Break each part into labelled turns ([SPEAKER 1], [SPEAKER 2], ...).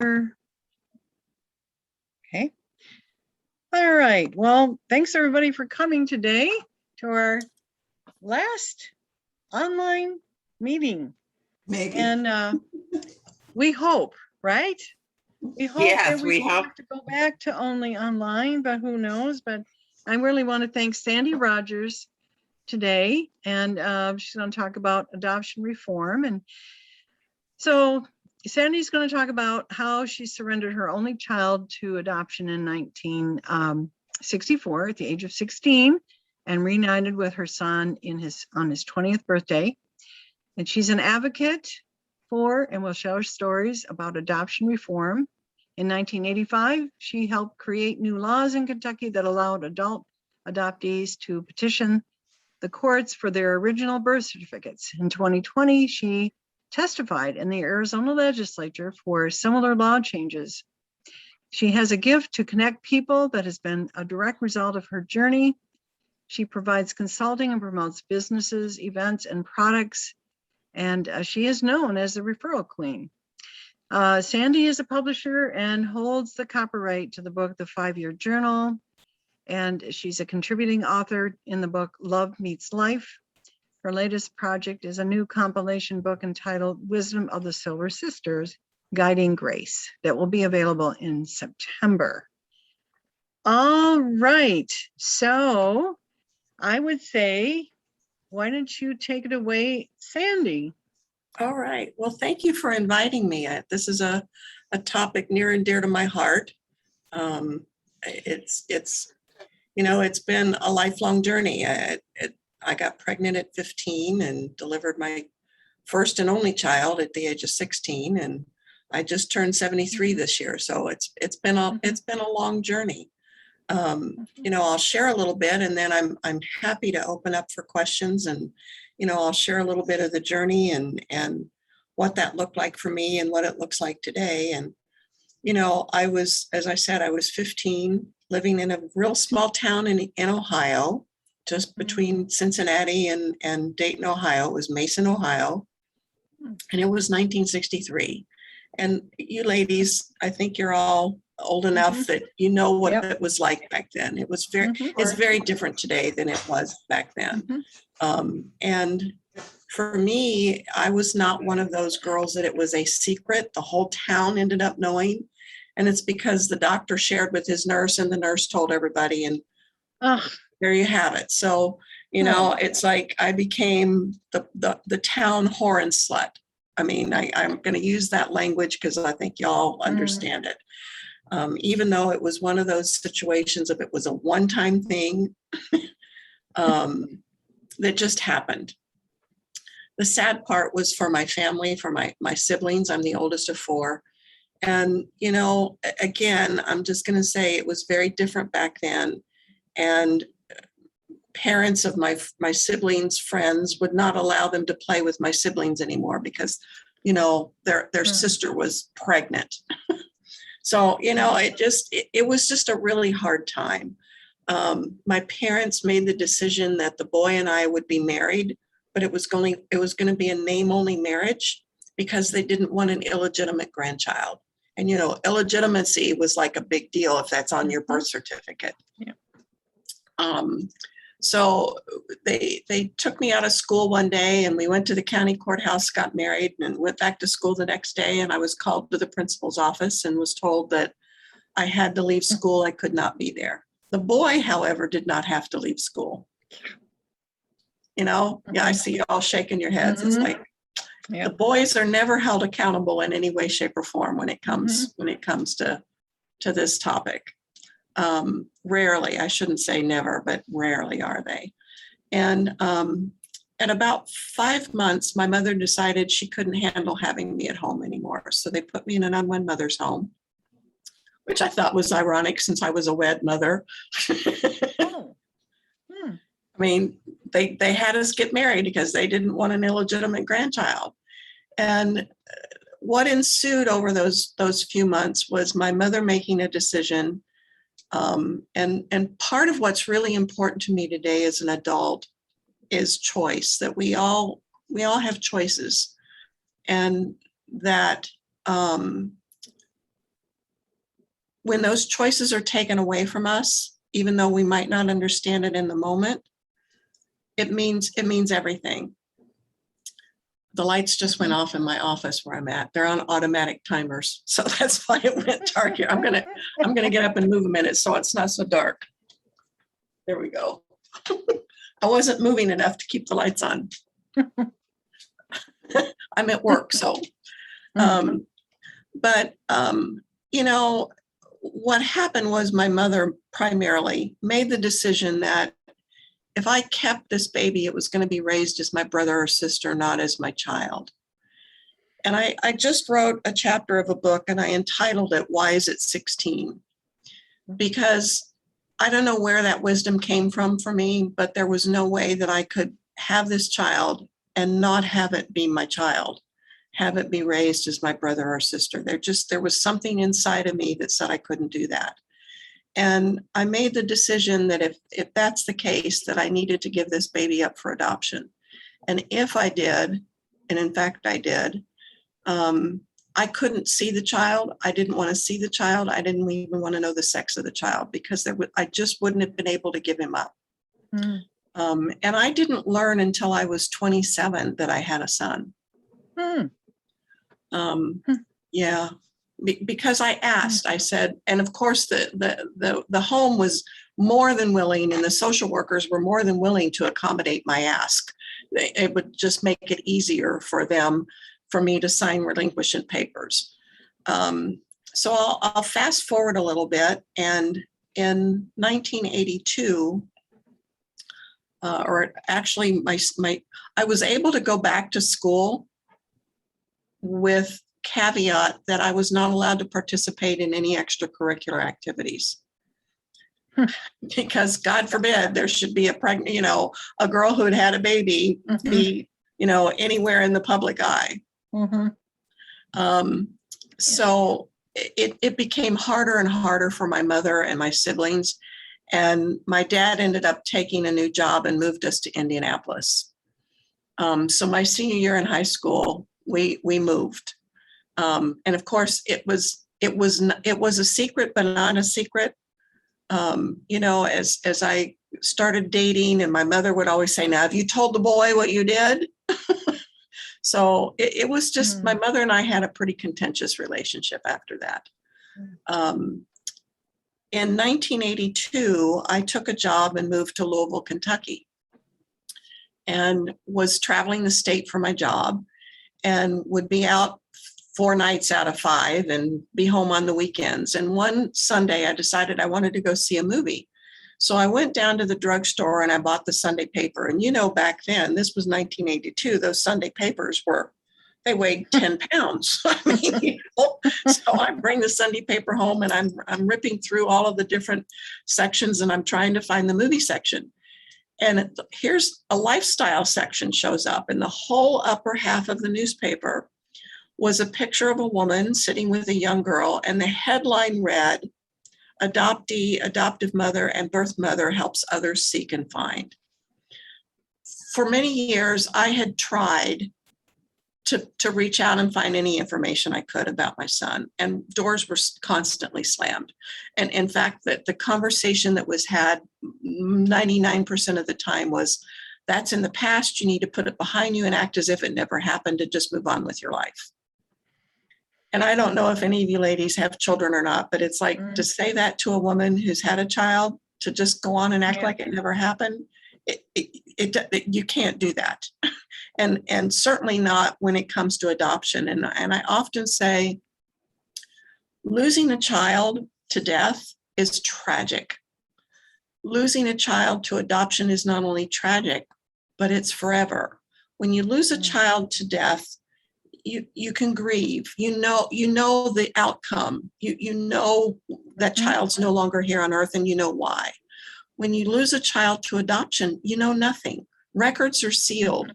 [SPEAKER 1] Okay. All right. Well, thanks everybody for coming today to our last online meeting.
[SPEAKER 2] Maybe.
[SPEAKER 1] And we hope, right? We hope
[SPEAKER 2] Yes,
[SPEAKER 1] that we
[SPEAKER 2] we
[SPEAKER 1] won't
[SPEAKER 2] hope.
[SPEAKER 1] have to go back to only online, but who knows? But I really want to thank Sandy Rogers today, and she's going to talk about adoption reform. And so Sandy's going to talk about how she surrendered her only child to adoption in 1964 at the age of 16 and reunited with her son on his 20th birthday. And she's an advocate for and will share stories about adoption reform. In 1985, she helped create new laws in Kentucky that allowed adult adoptees to petition the courts for their original birth certificates. In 2020, she testified in the Arizona legislature for similar law changes. She has a gift to connect people that has been a direct result of her journey. She provides consulting and promotes businesses, events, and products, and she is known as the referral queen. Sandy is a publisher and holds the copyright to the book, The 5-Year Journal, and she's a contributing author in the book, Love Meets Life. Her latest project is a new compilation book entitled Wisdom of the Silver Sisters, Guiding Grace, that will be available in September. All right, so I would say, why don't you take it away, Sandy?
[SPEAKER 3] All right. Well, thank you for inviting me. This is a topic near and dear to my heart. It's been a lifelong journey. I got pregnant at 15 and delivered my first and only child at the age of 16, and I just turned 73 this year. So it's been a long journey. I'll share a little bit, and then I'm happy to open up for questions, and I'll share a little bit of the journey and what that looked like for me and what it looks like today. And I was 15, living in a real small town in Ohio, just between Cincinnati and Dayton, Ohio. It was Mason, Ohio, and it was 1963. And you ladies, I think you're all old enough that you know what it was like back then. It was it's very different today than it was back then. And for me, I was not one of those girls that it was a secret. The whole town ended up knowing. And it's because the doctor shared with his nurse, and the nurse told everybody, and there you have it. So, it's like I became the town whore and slut. I mean, I'm going to use that language because I think y'all understand it. Even though it was one of those situations of it was a one-time thing that just happened. The sad part was for my family, for my siblings. I'm the oldest of 4. And, again, I'm just going to say it was very different back then. And parents of my siblings' friends would not allow them to play with my siblings anymore because, their sister was pregnant. So, it was just a really hard time. My parents made the decision that the boy and I would be married, but it was going to be a name-only marriage because they didn't want an illegitimate grandchild. And, illegitimacy was like a big deal if that's on your birth certificate.
[SPEAKER 1] Yeah.
[SPEAKER 3] So they took me out of school one day, and we went to the county courthouse, got married, and went back to school the next day. And I was called to the principal's office and was told that I had to leave school. I could not be there. The boy, however, did not have to leave school. Yeah, I see you all shaking your heads. It's like the boys are never held accountable in any way, shape, or form when it comes to this topic. Rarely, I shouldn't say never, but rarely are they. And at about 5 months, my mother decided she couldn't handle having me at home anymore. So they put me in an unwed mother's home, which I thought was ironic since I was a wed mother. I mean, they had us get married because they didn't want an illegitimate grandchild. And what ensued over those few months was my mother making a decision. And part of what's really important to me today as an adult is choice, that we all have choices, and that when those choices are taken away from us, even though we might not understand it in the moment, it means everything. The lights just went off in my office where I'm at. They're on automatic timers. So that's why it went dark here. I'm gonna get up and move a minute so it's not so dark. There we go. I wasn't moving enough to keep the lights on. I'm at work, so. But what happened was my mother primarily made the decision that if I kept this baby, it was going to be raised as my brother or sister, not as my child. And I just wrote a chapter of a book and I entitled it, Why Is It 16? Because I don't know where that wisdom came from for me, but there was no way that I could have this child and not have it be my child, have it be raised as my brother or sister. There was something inside of me that said I couldn't do that. And I made the decision that if that's the case, that I needed to give this baby up for adoption. And if I did, and in fact I did, I couldn't see the child. I didn't want to see the child. I didn't even want to know the sex of the child because I just wouldn't have been able to give him up. And I didn't learn until I was 27 that I had a son. Yeah. Because I asked, I said, and of course the home was more than willing and the social workers were more than willing to accommodate my ask. It would just make it easier for me to sign relinquishment papers. So I'll fast forward a little bit, and in 1982, or actually I was able to go back to school with caveat that I was not allowed to participate in any extracurricular activities. Because God forbid there should be a girl who had a baby be, anywhere in the public eye. So it became harder and harder for my mother and my siblings. And my dad ended up taking a new job and moved us to Indianapolis. So my senior year in high school, we moved. And of course it was a secret, but not a secret. As I started dating, and my mother would always say, now, have you told the boy what you did? So it was just, my mother and I had a pretty contentious relationship after that. In 1982, I took a job and moved to Louisville, Kentucky, and was traveling the state for my job and would be out 4 nights out of 5 and be home on the weekends. And one Sunday I decided I wanted to go see a movie. So I went down to the drugstore and I bought the Sunday paper. And back then, this was 1982, those Sunday papers they weighed 10 pounds. So I bring the Sunday paper home and I'm ripping through all of the different sections and I'm trying to find the movie section. And here's a lifestyle section shows up, and the whole upper half of the newspaper was a picture of a woman sitting with a young girl, and the headline read, "Adoptee, adoptive mother, and birth mother helps others seek and find." For many years, I had tried to reach out and find any information I could about my son, and doors were constantly slammed. And in fact, the conversation that was had 99% of the time was, that's in the past, you need to put it behind you and act as if it never happened and just move on with your life. And I don't know if any of you ladies have children or not, but it's like to say that to a woman who's had a child, to just go on and act like it never happened. You can't do that. And certainly not when it comes to adoption. And I often say, losing a child to death is tragic. Losing a child to adoption is not only tragic, but it's forever. When you lose a child to death, you can grieve. You know the outcome. You know that child's no longer here on earth, and you know why. When you lose a child to adoption, you know nothing. Records are sealed,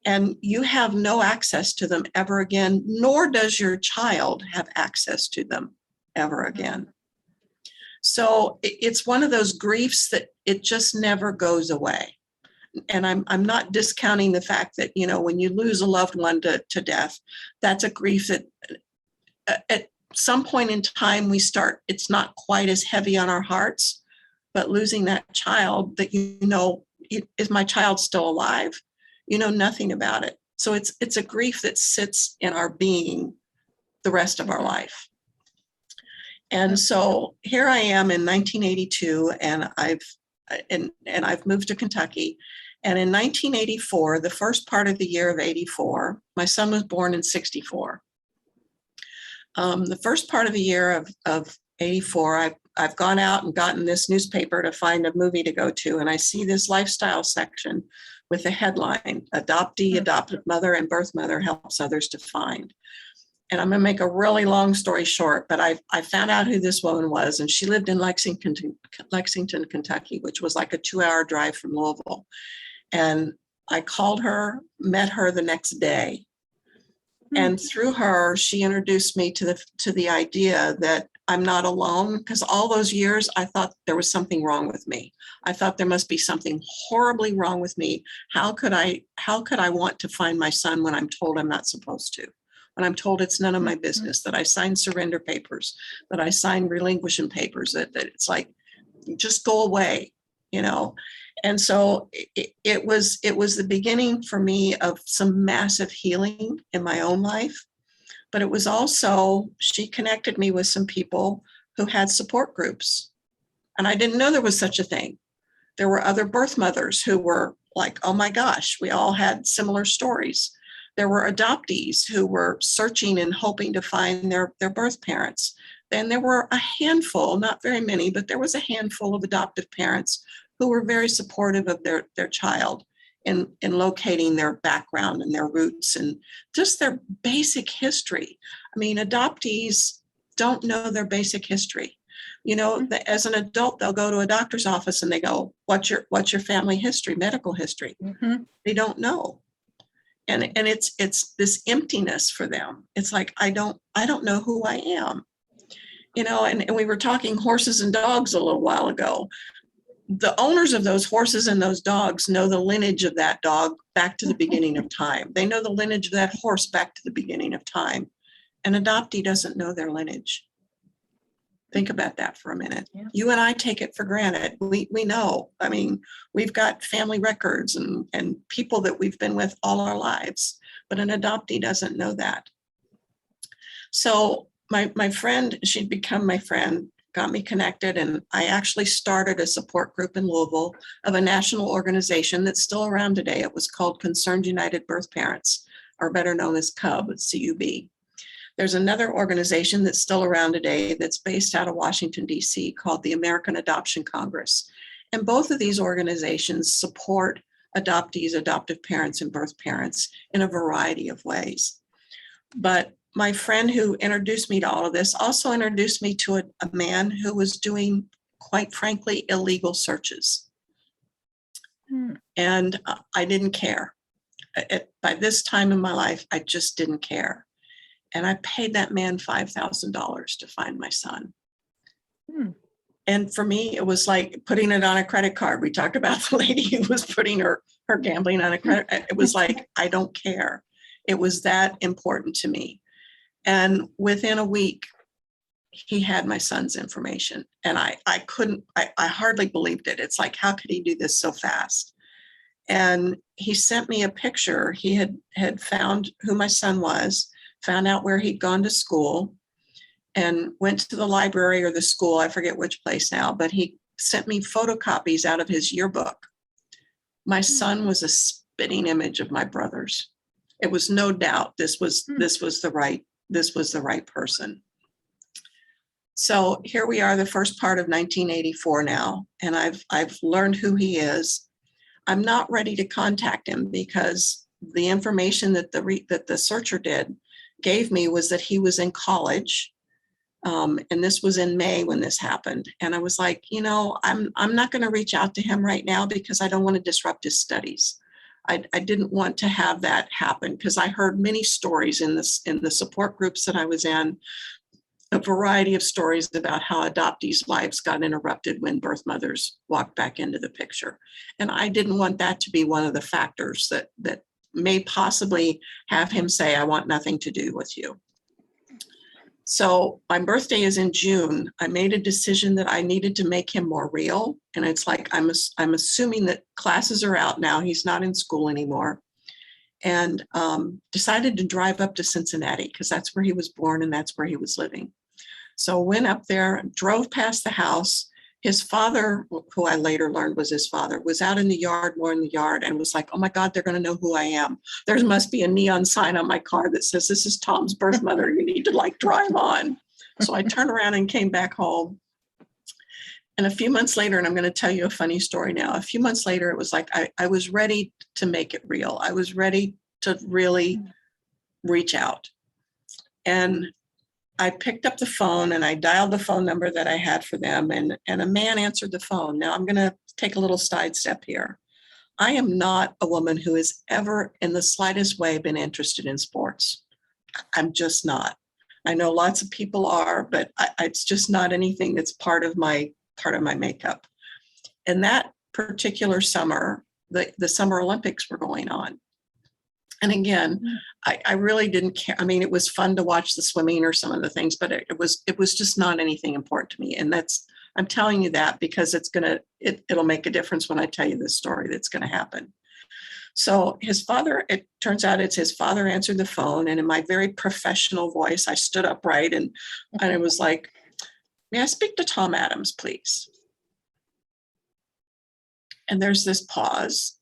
[SPEAKER 3] and you have no access to them ever again, nor does your child have access to them ever again. So it's one of those griefs that it just never goes away. And I'm not discounting the fact that, when you lose a loved one to death, that's a grief that some point in time it's not quite as heavy on our hearts, but losing that child that, is my child still alive? You know nothing about it. So it's a grief that sits in our being the rest of our life. And so here I am in 1982, and I've moved to Kentucky. And in 1984, the first part of the year of 84, my son was born in 64. The first part of the year of 84, I've gone out and gotten this newspaper to find a movie to go to, and I see this lifestyle section with the headline, "Adoptee, Adoptive Mother, and Birth Mother Helps Others to Find." And I'm going to make a really long story short, but I found out who this woman was, and she lived in Lexington, Kentucky, which was like a 2-hour drive from Louisville. And I called her, met her the next day. And through her, she introduced me to the idea that I'm not alone, because all those years I thought there was something wrong with me. I thought there must be something horribly wrong with me. How could I want to find my son when I'm told I'm not supposed to? When I'm told it's none of my business, that I signed surrender papers, that I signed relinquishment papers, that it's like, just go away, And so it was the beginning for me of some massive healing in my own life. But it was also, she connected me with some people who had support groups. And I didn't know there was such a thing. There were other birth mothers who were like, oh my gosh, we all had similar stories. There were adoptees who were searching and hoping to find their birth parents. Then there were a handful, not very many, but there was a handful of adoptive parents who were very supportive of their child in locating their background and their roots and just their basic history. I mean, adoptees don't know their basic history. As an adult, they'll go to a doctor's office and they go, what's your family history, medical history? Mm-hmm. They don't know. And it's this emptiness for them. It's like, I don't know who I am. And we were talking horses and dogs a little while ago. The owners of those horses and those dogs know the lineage of that dog back to the beginning of time. They know the lineage of that horse back to the beginning of time. An adoptee doesn't know their lineage. Think about that for a minute. Yeah. You and I take it for granted. We know. I mean, we've got family records and people that we've been with all our lives, but an adoptee doesn't know that. So my friend, she'd become my friend, got me connected, and I actually started a support group in Louisville of a national organization that's still around today. It was called Concerned United Birth Parents, or better known as CUB, CUB. There's another organization that's still around today that's based out of Washington, D.C., called the American Adoption Congress. And both of these organizations support adoptees, adoptive parents, and birth parents in a variety of ways. But my friend who introduced me to all of this also introduced me to a man who was doing, quite frankly, illegal searches. And I didn't care. By this time in my life, I just didn't care. And I paid that man $5,000 to find my son. And for me, it was like putting it on a credit card. We talked about the lady who was putting her gambling on a credit. It was like, I don't care. It was that important to me. And within a week, he had my son's information. And I hardly believed it. It's like, how could he do this so fast? And he sent me a picture. He had found who my son was, found out where he'd gone to school, and went to the library or the school, I forget which place now, but he sent me photocopies out of his yearbook. My son was a spitting image of my brother's. It was no doubt this was the right person. So here we are, the first part of 1984 now, and I've learned who he is. I'm not ready to contact him because the information that the searcher gave me was that he was in college, and this was in May when this happened. And I was like, I'm not going to reach out to him right now because I don't want to disrupt his studies. I didn't want to have that happen because I heard many stories in the support groups that I was in, a variety of stories about how adoptees' lives got interrupted when birth mothers walked back into the picture. And I didn't want that to be one of the factors that may possibly have him say, I want nothing to do with you. So my birthday is in June. I made a decision that I needed to make him more real. And it's like, I'm assuming that classes are out now. He's not in school anymore. And decided to drive up to Cincinnati because that's where he was born and that's where he was living. So went up there, drove past the house. His father, who I later learned was his father, was out in the yard, more in the yard, and was like, oh my God, they're going to know who I am. There must be a neon sign on my car that says, this is Tom's birth mother. You need to like drive on. So I turned around and came back home. And a few months later, and I'm going to tell you a funny story now. A few months later, it was like I was ready to make it real. I was ready to really reach out. And I picked up the phone and I dialed the phone number that I had for them, and a man answered the phone. Now I'm going to take a little sidestep here. I am not a woman who has ever in the slightest way been interested in sports. I'm just not. I know lots of people are, but it's just not anything that's part of my makeup. And that particular summer, the Summer Olympics were going on. And again, I really didn't care. I mean, it was fun to watch the swimming or some of the things, but it was just not anything important to me. And I'm telling you that because it'll make a difference when I tell you this story that's going to happen. So his father, it turns out it's his father answered the phone. And in my very professional voice, I stood upright and I was like, may I speak to Tom Adams, please? And there's this pause.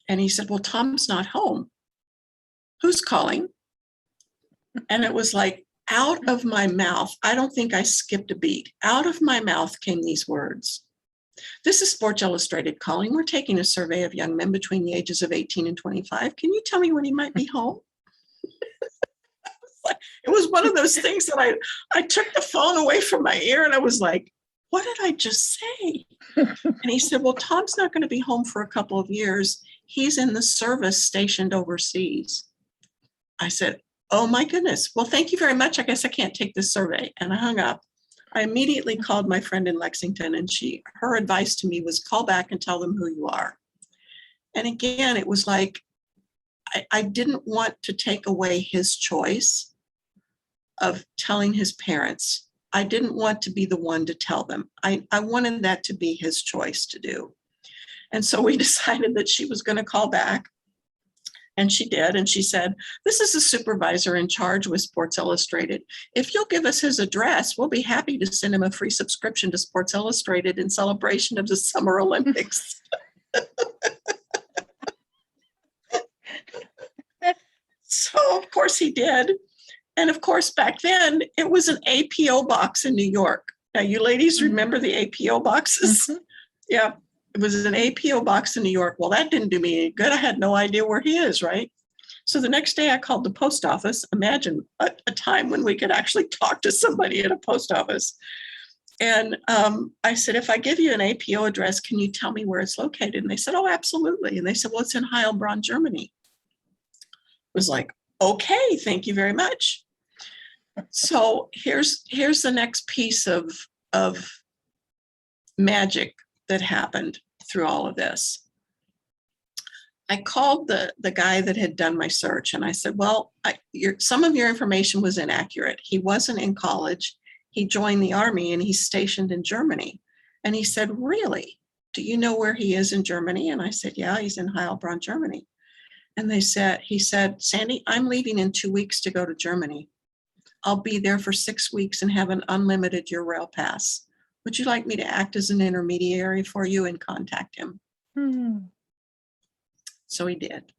[SPEAKER 3] And he said, well, Tom's not home. Who's calling? And it was like out of my mouth. I don't think I skipped a beat. Out of my mouth came these words. This is Sports Illustrated calling. We're taking a survey of young men between the ages of 18 and 25. Can you tell me when he might be home? It was one of those things that I took the phone away from my ear and I was like, what did I just say? And he said, well, Tom's not going to be home for a couple of years. He's in the service stationed overseas. I said, oh my goodness. Well, thank you very much. I guess I can't take this survey. And I hung up. I immediately called my friend in Lexington and her advice to me was call back and tell them who you are. And again, it was like, I didn't want to take away his choice of telling his parents. I didn't want to be the one to tell them. I wanted that to be his choice to do. And so we decided that she was going to call back. And she did. And she said, this is the supervisor in charge with Sports Illustrated. If you'll give us his address, we'll be happy to send him a free subscription to Sports Illustrated in celebration of the Summer Olympics. So, of course, he did. And of course, back then, it was an APO box in New York. Now, you ladies remember the APO boxes? Mm-hmm. Yeah. It was an APO box in New York. Well, that didn't do me any good. I had no idea where he is, right? So the next day I called the post office. Imagine a time when we could actually talk to somebody at a post office. And I said, if I give you an APO address, can you tell me where it's located? And they said, oh, absolutely. And they said, well, it's in Heilbronn, Germany. I was like, okay, thank you very much. So here's the next piece of magic that happened through all of this. I called the guy that had done my search and I said, well, some of your information was inaccurate. He wasn't in college. He joined the army and he's stationed in Germany. And he said, really? Do you know where he is in Germany? And I said, yeah, he's in Heilbronn, Germany. And he said, Sandy, I'm leaving in 2 weeks to go to Germany. I'll be there for 6 weeks and have an unlimited Eurail pass. Would you like me to act as an intermediary for you and contact him? So he did.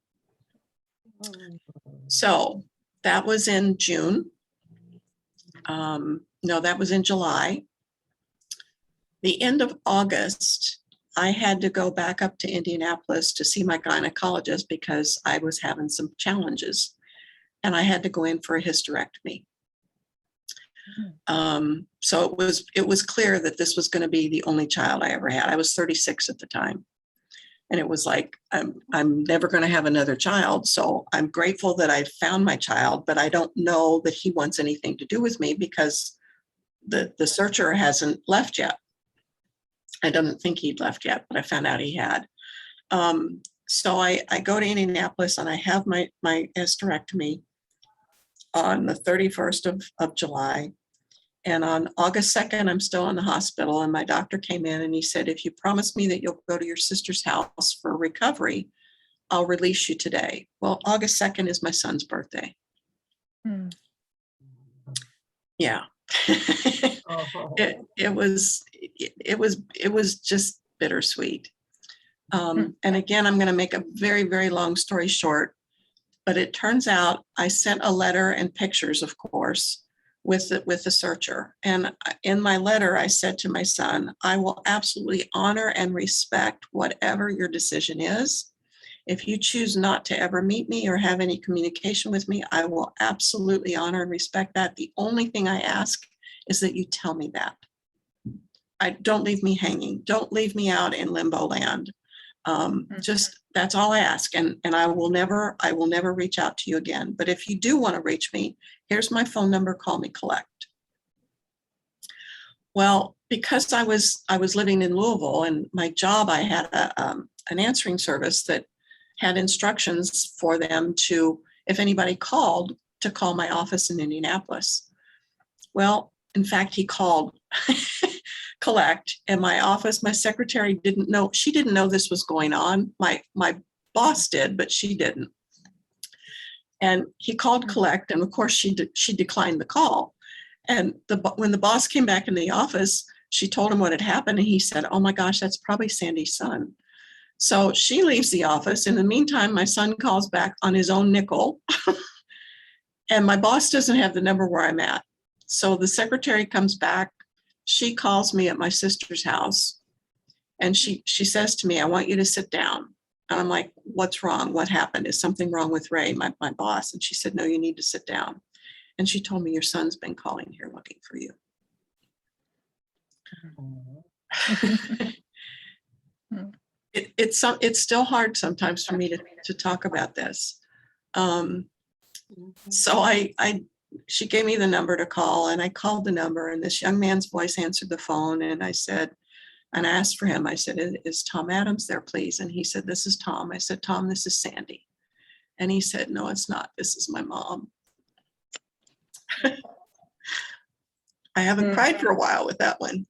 [SPEAKER 3] So that was in June. No, that was in July. The end of August, I had to go back up to Indianapolis to see my gynecologist because I was having some challenges and I had to go in for a hysterectomy. So it was clear that this was going to be the only child I ever had. I was 36 at the time. And it was like, I'm never going to have another child. So I'm grateful that I found my child, but I don't know that he wants anything to do with me because the searcher hasn't left yet. I don't think he'd left yet, but I found out he had. So I go to Indianapolis and I have my hysterectomy. on the 31st of July. And on August 2nd, I'm still in the hospital. And my doctor came in and he said, if you promise me that you'll go to your sister's house for recovery, I'll release you today. Well, August 2nd is my son's birthday.
[SPEAKER 1] Hmm.
[SPEAKER 3] Yeah.
[SPEAKER 2] Oh.
[SPEAKER 3] It was just bittersweet. And again, I'm going to make a very, very long story short, but it turns out I sent a letter and pictures, of course, with the searcher. And in my letter, I said to my son, I will absolutely honor and respect whatever your decision is. If you choose not to ever meet me or have any communication with me, I will absolutely honor and respect that. The only thing I ask is that you tell me that. Don't leave me hanging. Don't leave me out in limbo land. Just that's all I ask. And I will never reach out to you again. But if you do want to reach me, here's my phone number, call me collect. Well, because I was living in Louisville and my job, I had an answering service that had instructions for them to, if anybody called, to call my office in Indianapolis. Well, in fact, he called collect, and my office, my secretary didn't know. She didn't know this was going on. My boss did, but she didn't. And he called collect, and of course she declined the call. And when the boss came back in the office, she told him what had happened, and he said, "Oh my gosh, that's probably Sandy's son." So she leaves the office. In the meantime, my son calls back on his own nickel, and my boss doesn't have the number where I'm at. So the secretary comes back. She calls me at my sister's house, and she says to me, "I want you to sit down." And I'm like, "What's wrong? What happened? Is something wrong with Ray, my boss?" And she said, "No, you need to sit down." And she told me, "Your son's been calling here looking for you." It's still hard sometimes for me to talk about this. So she gave me the number to call, and I called the number, and this young man's voice answered the phone, and I asked for him. I said, "Is Tom Adams there, please?" And he said, "This is Tom." I said, "Tom, this is Sandy." And he said, "No, it's not. This is my mom." I haven't cried for a while with that one.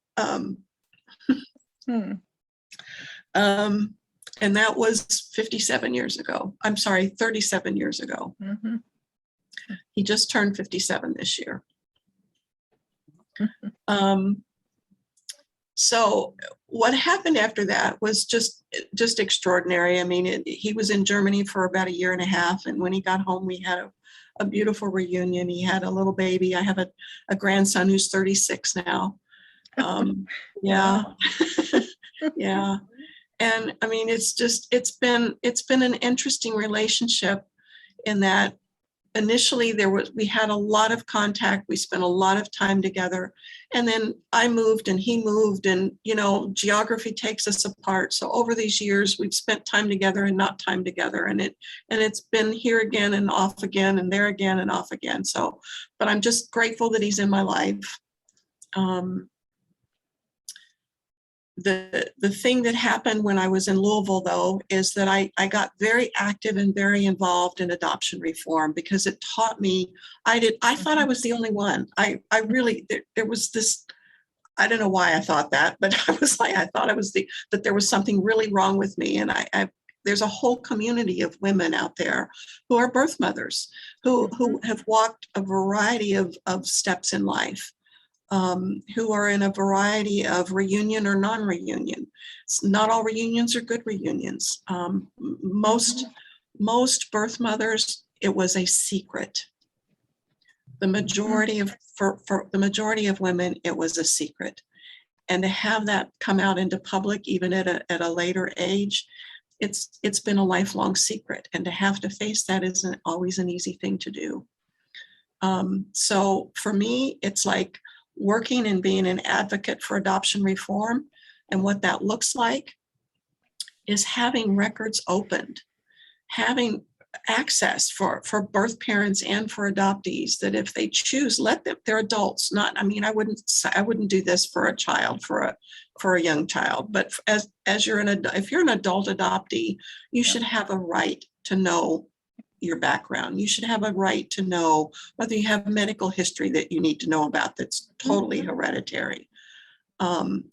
[SPEAKER 3] And that was 57 years ago. I'm sorry, 37 years ago.
[SPEAKER 1] Mhm.
[SPEAKER 3] He just turned 57 this year. So what happened after that was just extraordinary. I mean, he was in Germany for about 1.5 years. And when he got home, we had a beautiful reunion. He had a little baby. I have a grandson who's 36 now. Yeah. Yeah. And I mean, it's been an interesting relationship in that initially we had a lot of contact. We spent a lot of time together, and then I moved and he moved, and geography takes us apart. So over these years, we've spent time together and not time together, and it's been here again and off again and there again and off again. So, but I'm just grateful that he's in my life. The thing that happened when I was in Louisville, though, is that I got very active and very involved in adoption reform because it taught me. I thought I was the only one. I really, there was this, I don't know why I thought that, but I thought that there was something really wrong with me. And there's a whole community of women out there who are birth mothers who have walked a variety of steps in life. Who are in a variety of reunion or non-reunion. Not all reunions are good reunions. Most birth mothers, it was a secret. The majority for the majority of women, it was a secret. And to have that come out into public, even at a later age, it's been a lifelong secret. And to have to face that isn't always an easy thing to do. So for me, it's like working and being an advocate for adoption reform. And what that looks like is having records opened, having access for birth parents and for adoptees, that if they choose, let them, they're adults. I wouldn't do this for a child, for a young child, but if you're an adult adoptee, you should have a right to know your background. You should have a right to know whether you have medical history that you need to know about that's totally hereditary. And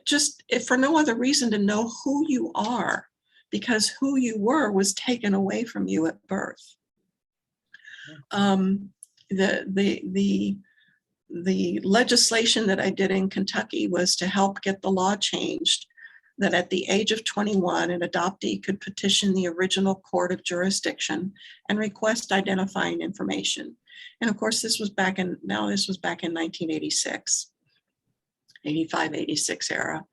[SPEAKER 3] just if for no other reason to know who you are, because who you were was taken away from you at birth. The legislation that I did in Kentucky was to help get the law changed that at the age of 21, an adoptee could petition the original court of jurisdiction and request identifying information. And of course, this was back in 1986, 85, 86 era.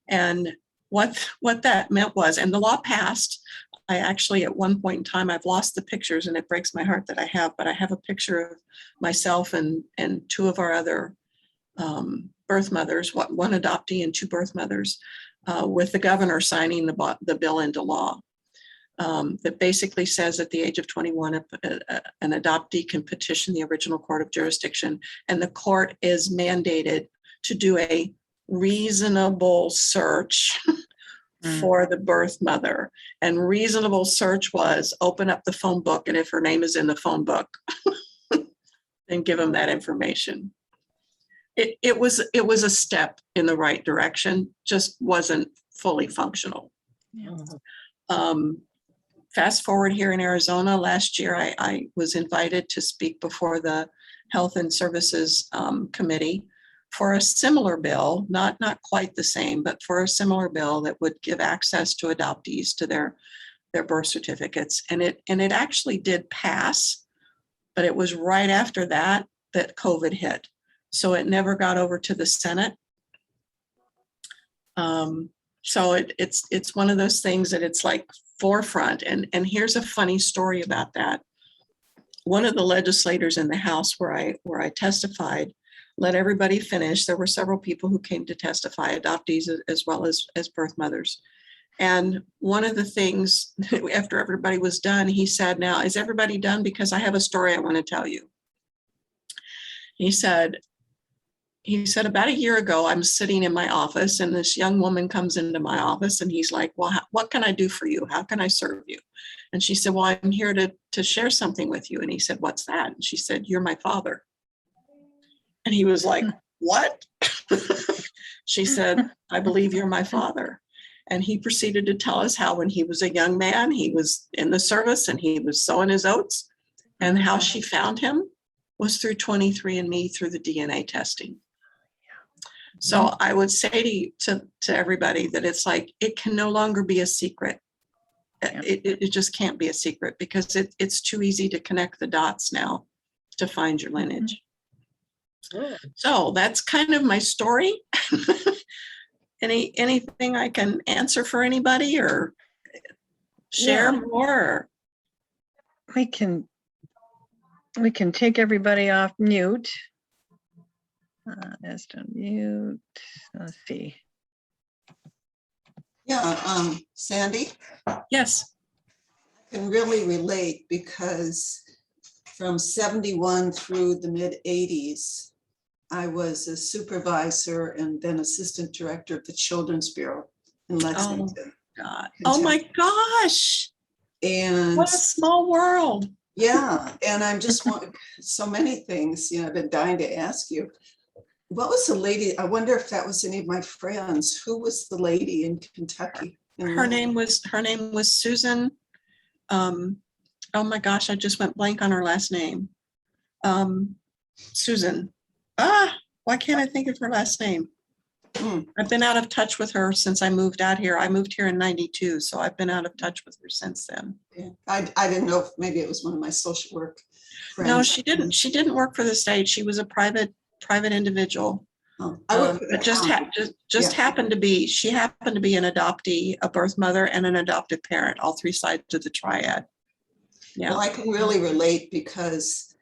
[SPEAKER 3] And what that meant was, and the law passed, I actually, at one point in time, I've lost the pictures and it breaks my heart that I have, but I have a picture of myself and two of our other birth mothers, one adoptee and two birth mothers, with the governor signing the bill into law. That basically says at the age of 21, an adoptee can petition the original court of jurisdiction, and the court is mandated to do a reasonable search for the birth mother. And reasonable search was open up the phone book, and if her name is in the phone book, then give them that information. It was a step in the right direction, just wasn't fully functional. Fast forward here in Arizona, last year I was invited to speak before the Health and Services Committee for a similar bill, not quite the same, but for a similar bill that would give access to adoptees to their birth certificates. And it actually did pass, but it was right after that COVID hit. So it never got over to the Senate. So it's one of those things that it's like forefront. And here's a funny story about that. One of the legislators in the House where I testified let everybody finish. There were several people who came to testify, adoptees as well as birth mothers. And one of the things, after everybody was done, he said, "Now, is everybody done? Because I have a story I want to tell you." He said, about a year ago, I'm sitting in my office and this young woman comes into my office and he's like, "Well, what can I do for you? How can I serve you?" And she said, "Well, I'm here to share something with you." And he said, "What's that?" And she said, "You're my father." And he was like, "What?" She said, "I believe you're my father." And he proceeded to tell us how when he was a young man, he was in the service and he was sowing his oats, and how she found him was through 23andMe, through the DNA testing. So I would say to everybody that it's like, it can no longer be a secret. It just can't be a secret, because it's too easy to connect the dots now to find your lineage. So that's kind of my story. Anything I can answer for anybody or share more?
[SPEAKER 1] We can take everybody off mute. Let's unmute. Let's see.
[SPEAKER 2] Yeah, Sandy,
[SPEAKER 3] Yes.
[SPEAKER 2] I can really relate, because from 71 through the mid 80s, I was a supervisor and then assistant director of the Children's Bureau in Lexington.
[SPEAKER 3] God. Oh my gosh.
[SPEAKER 2] And
[SPEAKER 3] what a small world.
[SPEAKER 2] Yeah, and I'm just so many things, I've been dying to ask you. What was the lady? I wonder if that was any of my friends. Who was the lady in Kentucky?
[SPEAKER 3] Her name was Susan. Oh my gosh, I just went blank on her last name. Susan. Why can't I think of her last name? I've been out of touch with her since I moved out here. I moved here in 92, so I've been out of touch with her since then.
[SPEAKER 2] Yeah. I didn't know if maybe it was one of my social work friends.
[SPEAKER 3] No, she didn't. She didn't work for the state. She was a private individual.
[SPEAKER 2] I worked for the
[SPEAKER 3] But just happened to be, she happened to be an adoptee, a birth mother, and an adoptive parent, all three sides of the triad. Yeah.
[SPEAKER 2] Well, I can really relate, because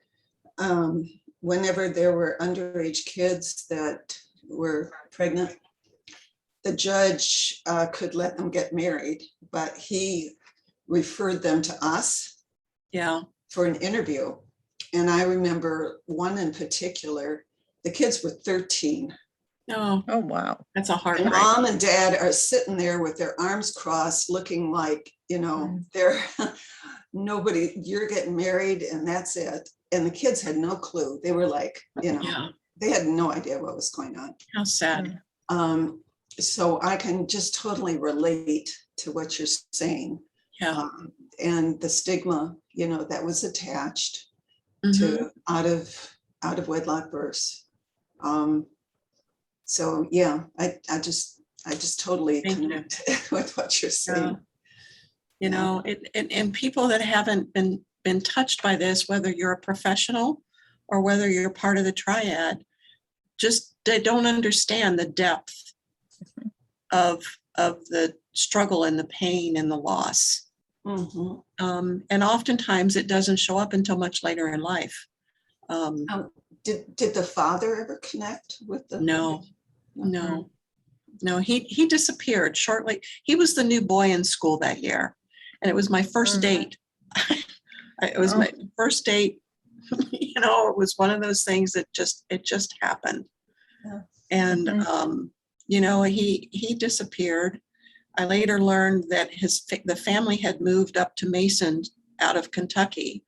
[SPEAKER 2] whenever there were underage kids that were pregnant, the judge could let them get married, but he referred them to us for an interview. And I remember one in particular, the kids were 13.
[SPEAKER 3] Oh wow. That's a hard
[SPEAKER 2] And mom and dad are sitting there with their arms crossed, looking like they're nobody, you're getting married and that's it. And the kids had no clue. They were like,
[SPEAKER 3] Yeah.
[SPEAKER 2] they had no idea what was going on.
[SPEAKER 3] How sad.
[SPEAKER 2] So I can just totally relate to what you're saying.
[SPEAKER 3] Yeah.
[SPEAKER 2] And the stigma, that was attached
[SPEAKER 3] Mhm.
[SPEAKER 2] to out of wedlock births. So yeah, I just totally
[SPEAKER 3] Thank you.
[SPEAKER 2] connect with what you're saying.
[SPEAKER 3] And people that haven't been touched by this, whether you're a professional or whether you're part of the triad, just they don't understand the depth of the struggle and the pain and the loss.
[SPEAKER 2] Mm-hmm.
[SPEAKER 3] And oftentimes it doesn't show up until much later in life.
[SPEAKER 2] Did the father ever connect with the?
[SPEAKER 3] No, he disappeared shortly. He was the new boy in school that year. And it was my first date. It was my first date. It was one of those things that just happened.
[SPEAKER 2] Yeah.
[SPEAKER 3] And, he disappeared. I later learned that the family had moved up to Mason out of Kentucky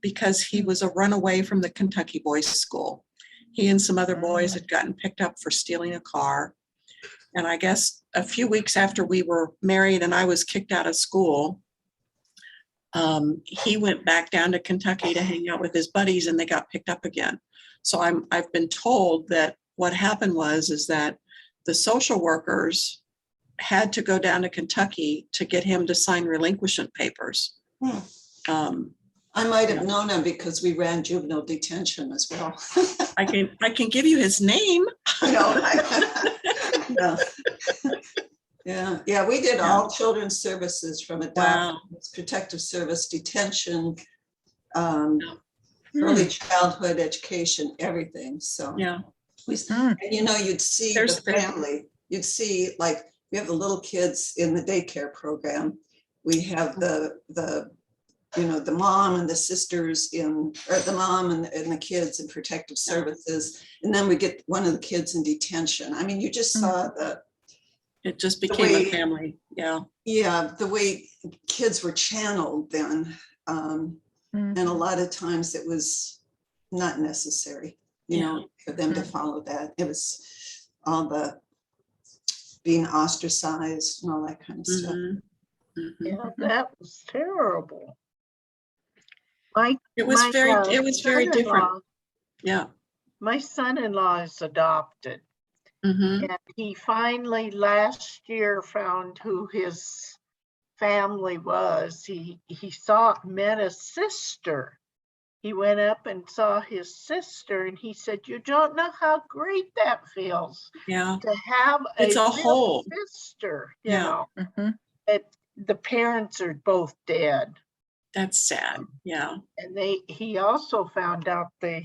[SPEAKER 3] because he was a runaway from the Kentucky boys' school. He and some other boys had gotten picked up for stealing a car. And I guess a few weeks after we were married and I was kicked out of school, he went back down to Kentucky to hang out with his buddies and they got picked up again. So I've been told that what happened is that the social workers had to go down to Kentucky to get him to sign relinquishment papers.
[SPEAKER 2] I might have known him because we ran juvenile detention as well.
[SPEAKER 3] I can give you his name.
[SPEAKER 2] Yeah, we did all children's services from adoption,
[SPEAKER 3] Wow.
[SPEAKER 2] protective service, detention, early childhood education, everything. So
[SPEAKER 3] Yeah.
[SPEAKER 2] and you'd see the family. You'd see, like, we have the little kids in the daycare program. We have the mom and the sisters or the mom and the kids in protective services. And then we get one of the kids in detention. I mean, you just saw
[SPEAKER 3] it just became a family. Yeah.
[SPEAKER 2] Yeah. The way kids were channeled then. And a lot of times it was not necessary, for them to follow that. It was all the being ostracized and all that kind of stuff.
[SPEAKER 4] Yeah, that was terrible.
[SPEAKER 3] It was very different. Yeah.
[SPEAKER 4] My son-in-law is adopted.
[SPEAKER 3] Mm-hmm.
[SPEAKER 4] And he finally last year found who his family was. He met a sister. He went up and saw his sister and he said, "You don't know how great that feels."
[SPEAKER 3] Yeah.
[SPEAKER 4] To have
[SPEAKER 3] It's a
[SPEAKER 4] real
[SPEAKER 3] whole
[SPEAKER 4] sister,
[SPEAKER 3] Yeah.
[SPEAKER 4] The parents are both dead.
[SPEAKER 3] That's sad. Yeah.
[SPEAKER 4] And he also found out the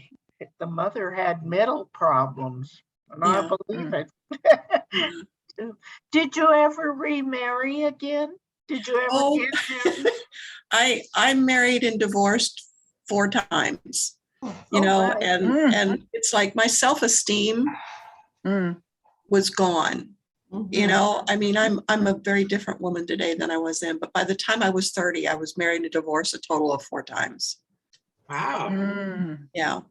[SPEAKER 4] mother had mental problems. And I believe it. Did you ever remarry again? Did you ever get married?
[SPEAKER 3] I'm married and divorced 4 times. And it's like my self-esteem was gone. I mean, I'm a very different woman today than I was then. But by the time I was 30, I was married and divorced a total of 4 times.
[SPEAKER 5] Wow.
[SPEAKER 3] Yeah.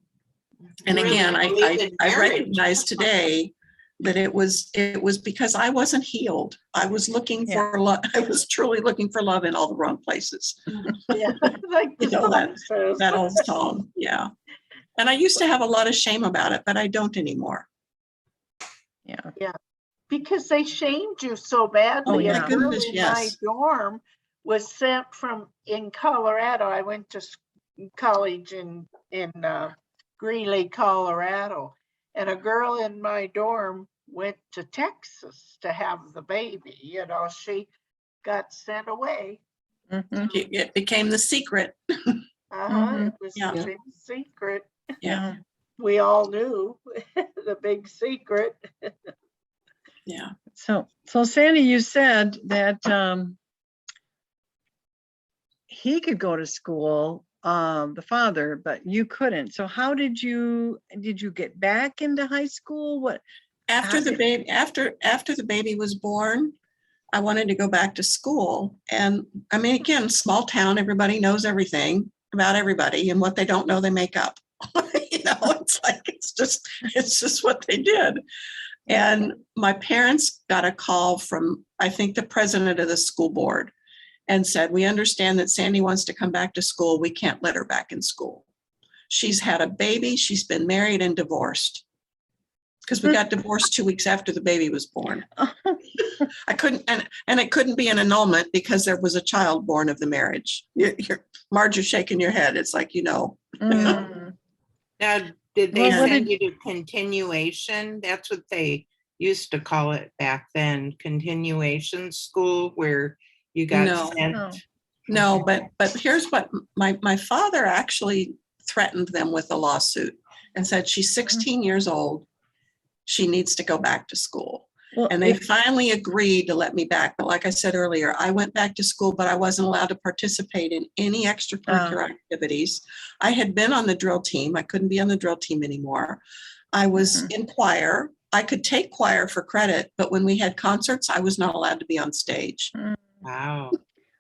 [SPEAKER 3] And again, I recognize today that it was because I wasn't healed. I was looking for love. I was truly looking for love in all the wrong places.
[SPEAKER 4] Yeah, like
[SPEAKER 3] that old song. Yeah. And I used to have a lot of shame about it, but I don't anymore.
[SPEAKER 4] Yeah. Because they shamed you so badly.
[SPEAKER 3] Oh, my goodness,
[SPEAKER 4] My dorm was sent in Colorado. I went to college in Greeley, Colorado. And a girl in my dorm went to Texas to have the baby. She got sent away.
[SPEAKER 3] It became the secret.
[SPEAKER 4] It was a big secret.
[SPEAKER 3] Yeah.
[SPEAKER 4] We all knew the big secret.
[SPEAKER 3] Yeah.
[SPEAKER 1] So Sandy, you said that he could go to school, the father, but you couldn't. So how did you get back into high school? What
[SPEAKER 3] After the baby was born, I wanted to go back to school. And I mean, again, small town, everybody knows everything about everybody, and what they don't know, they make up. It's like, it's just what they did. And my parents got a call from, I think, the president of the school board, and said, we understand that Sandy wants to come back to school. We can't let her back in school. She's had a baby. She's been married and divorced, because we got divorced 2 weeks after the baby was born. I couldn't, and it couldn't be an annulment because there was a child born of the marriage. Marge, you're shaking your head. It's like,
[SPEAKER 1] Mm.
[SPEAKER 5] Now, did they
[SPEAKER 1] Well, what
[SPEAKER 5] send
[SPEAKER 1] did-
[SPEAKER 5] you to continuation? That's what they used to call it back then, continuation school, where you got
[SPEAKER 3] No.
[SPEAKER 5] sent.
[SPEAKER 1] No.
[SPEAKER 3] No, but here's what my father actually threatened them with a lawsuit and said, she's 16 years old. She needs to go back to school.
[SPEAKER 1] Well,
[SPEAKER 3] And they finally agreed to let me back. But like I said earlier, I went back to school, but I wasn't allowed to participate in any extracurricular activities. I had been on the drill team. I couldn't be on the drill team anymore. I was in choir. I could take choir for credit, but when we had concerts, I was not allowed to be on stage.
[SPEAKER 5] Wow.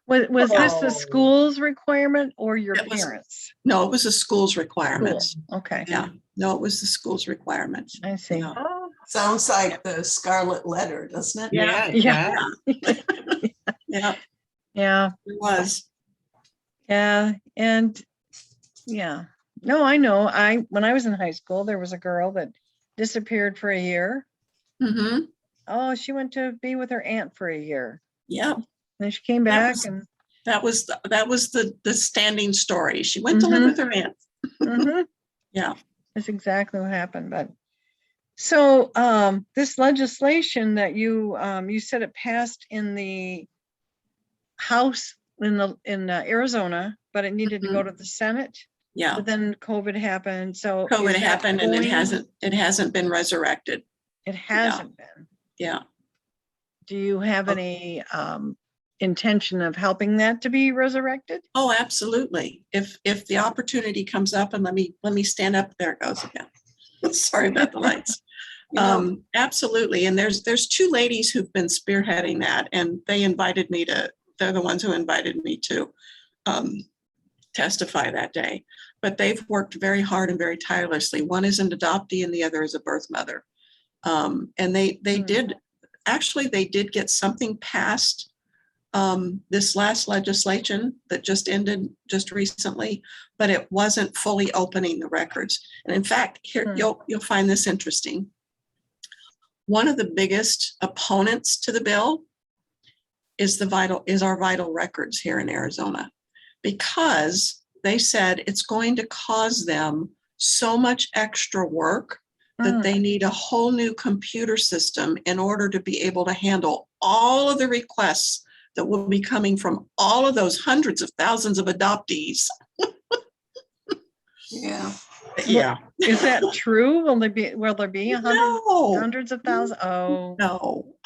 [SPEAKER 1] Was this the
[SPEAKER 5] Oh.
[SPEAKER 1] school's requirement or your
[SPEAKER 3] It was-
[SPEAKER 1] parents?
[SPEAKER 3] No, it was the school's
[SPEAKER 1] School.
[SPEAKER 3] requirements.
[SPEAKER 1] Okay,
[SPEAKER 3] Yeah, no, it was the school's requirements.
[SPEAKER 1] I see.
[SPEAKER 3] Yeah.
[SPEAKER 5] Oh,
[SPEAKER 2] Sounds like the Scarlet Letter, doesn't it?
[SPEAKER 5] yeah,
[SPEAKER 1] Yeah.
[SPEAKER 5] yeah.
[SPEAKER 3] Yeah,
[SPEAKER 1] Yeah,
[SPEAKER 3] it was.
[SPEAKER 1] yeah, and yeah. No, I know. When I was in high school, there was a girl that disappeared for a year.
[SPEAKER 3] Mm-hmm.
[SPEAKER 1] Oh, she went to be with her aunt for a year.
[SPEAKER 3] Yeah,
[SPEAKER 1] Then she came
[SPEAKER 3] That
[SPEAKER 1] back
[SPEAKER 3] was-
[SPEAKER 1] and
[SPEAKER 3] that was the standing story. She went to live with her aunt.
[SPEAKER 1] mhm,
[SPEAKER 3] Yeah.
[SPEAKER 1] that's exactly what happened. But so this legislation that you said it passed in the House in Arizona, but it needed to go to the Senate.
[SPEAKER 3] Yeah,
[SPEAKER 1] But then COVID happened. So
[SPEAKER 3] COVID
[SPEAKER 1] is that
[SPEAKER 3] happened and
[SPEAKER 1] going-
[SPEAKER 3] it hasn't been resurrected.
[SPEAKER 1] It hasn't been.
[SPEAKER 3] Yeah.
[SPEAKER 1] Do you have any intention of helping that to be resurrected?
[SPEAKER 3] Oh, absolutely. If the opportunity comes up, and let me stand up. There it goes again. Sorry about the lights. Absolutely. And there's two ladies who've been spearheading that, and they're the ones who invited me to testify that day. But they've worked very hard and very tirelessly. One is an adoptee and the other is a birth mother. And they did get something passed this last legislation that just ended just recently, but it wasn't fully opening the records. And in fact, here you'll find this interesting. One of the biggest opponents to the bill is our vital records here in Arizona, because they said it's going to cause them so much extra work that they need a whole new computer system in order to be able to handle all of the requests that will be coming from all of those hundreds of thousands of adoptees.
[SPEAKER 2] Yeah.
[SPEAKER 3] Yeah.
[SPEAKER 1] Is that true? Will there be
[SPEAKER 3] No.
[SPEAKER 1] hundreds of thousands? Oh,
[SPEAKER 3] No.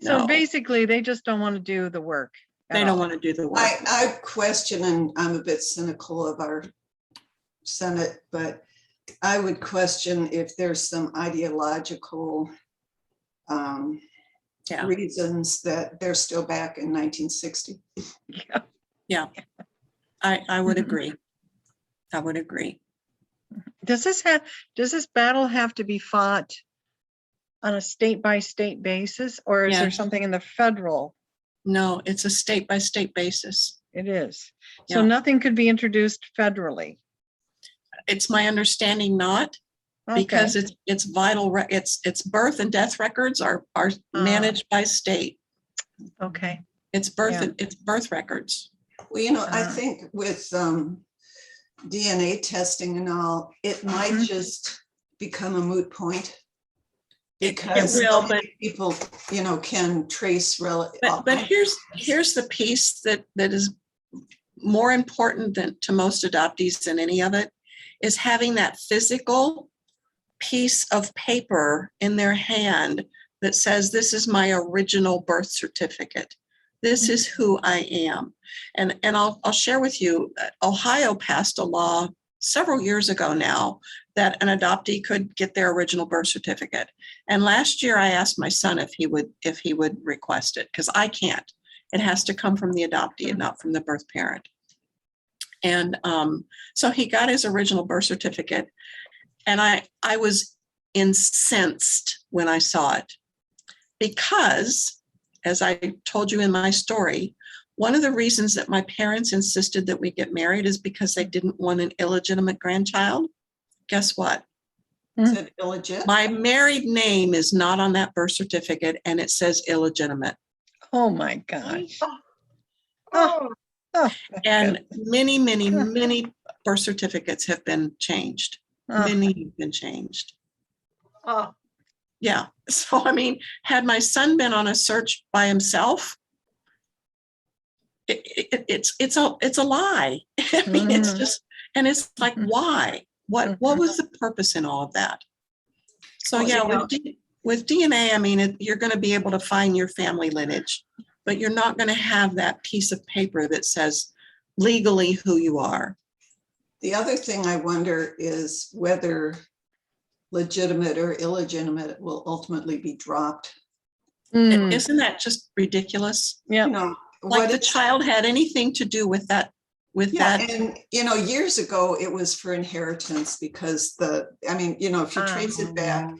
[SPEAKER 1] so
[SPEAKER 3] No.
[SPEAKER 1] basically they just don't want to do the work. at
[SPEAKER 3] They don't
[SPEAKER 1] all.
[SPEAKER 3] want to do the work.
[SPEAKER 2] I question, and I'm a bit cynical of our Senate, but I would question if there's some ideological
[SPEAKER 3] Yeah.
[SPEAKER 2] reasons that they're still back in 1960.
[SPEAKER 1] Yeah.
[SPEAKER 3] I would agree. I would agree.
[SPEAKER 1] Does this battle have to be fought on a state by state basis, or is there
[SPEAKER 3] Yes.
[SPEAKER 1] something in the federal?
[SPEAKER 3] No, it's a state by state basis.
[SPEAKER 1] It is. So
[SPEAKER 3] Yeah.
[SPEAKER 1] nothing could be introduced federally.
[SPEAKER 3] It's my understanding not, because
[SPEAKER 1] Okay.
[SPEAKER 3] it's vital. It's birth and death records are managed by state.
[SPEAKER 1] Okay.
[SPEAKER 3] It's birth records.
[SPEAKER 2] Well, I
[SPEAKER 1] Uh.
[SPEAKER 2] think with DNA testing and all, it might
[SPEAKER 1] Mhm.
[SPEAKER 2] just become a moot point.
[SPEAKER 3] It
[SPEAKER 2] Because
[SPEAKER 3] will,
[SPEAKER 2] so
[SPEAKER 3] but
[SPEAKER 2] many people, can trace
[SPEAKER 3] but here's the piece that is more important to most adoptees than any of it, is having that physical piece of paper in their hand that says, this is my original birth certificate. This is who I am. And I'll share with you, Ohio passed a law several years ago now that an adoptee could get their original birth certificate. And last year I asked my son if he would request it, because I can't. It has to come from the adoptee and not from the birth parent. And so he got his original birth certificate, and I was incensed when I saw it, because, as I told you in my story, one of the reasons that my parents insisted that we get married is because they didn't want an illegitimate grandchild. Guess what?
[SPEAKER 2] Is it illegit?
[SPEAKER 3] My married name is not on that birth certificate, and it says illegitimate.
[SPEAKER 1] Oh, my gosh.
[SPEAKER 4] Oh,
[SPEAKER 1] Oh,
[SPEAKER 3] And many, many, many birth certificates have been changed. Many have been changed.
[SPEAKER 4] oh,
[SPEAKER 3] Yeah. So, I mean, had my son been on a search by himself, it's a lie. I mean, it's just, and it's like, why? What was the purpose in all of that? So
[SPEAKER 2] Well,
[SPEAKER 3] yeah,
[SPEAKER 2] you know-
[SPEAKER 3] with DNA, I mean, you're going to be able to find your family lineage, but you're not going to have that piece of paper that says legally who you are.
[SPEAKER 2] The other thing I wonder is whether legitimate or illegitimate will ultimately be dropped.
[SPEAKER 1] Mm,
[SPEAKER 3] Isn't that just ridiculous?
[SPEAKER 1] yeah.
[SPEAKER 2] You know,
[SPEAKER 3] Like
[SPEAKER 2] what
[SPEAKER 3] the
[SPEAKER 2] is-
[SPEAKER 3] child had anything to do with that,
[SPEAKER 2] Yeah, and years ago it was for inheritance because if you trace it back,